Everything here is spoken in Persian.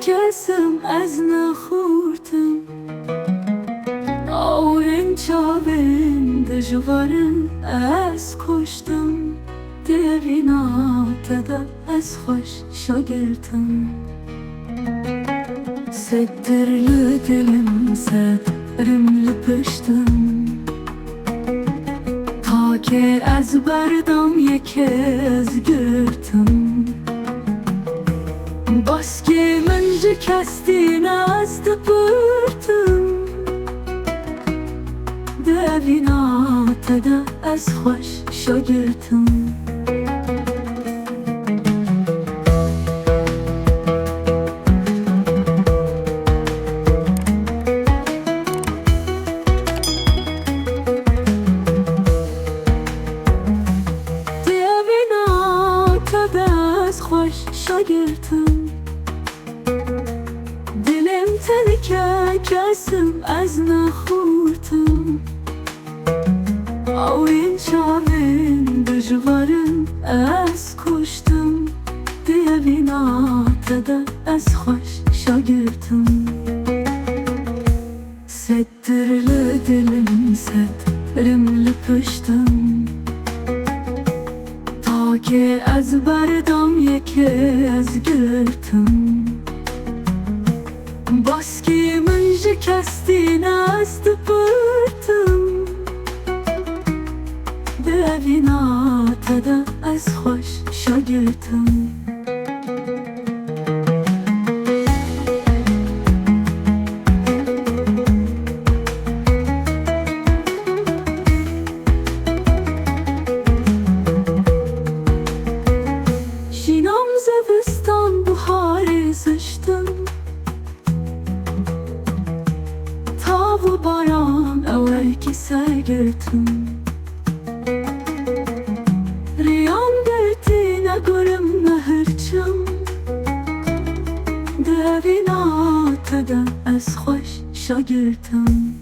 کسم از نخورتم آورن چاوین دجوارن از کشتم دیرینات دا از خوش شاگرتم Seddirli dilim sedrimli piştim Ta ki ez berdam yekez girtim Baski minci kestin az dıpırtım Devinata da ez hoş şagirtim خوش شاگرتم دلم ترکه کسم از نخورتم آوین چاوین دجوارن از کشتم دیوینات دا از خوش شاگرتم Seddirli dilim sedrimli piştim که از بردم یکی از گرتم باسکی من شکستین از دپرتم دوینات دا از خوش شاگرتم زمستان بخاری زشتم تاو و باران اوی که سرگرتم ریان گرتی نگرم نهرچم دوینات دا از خوش شاگرتم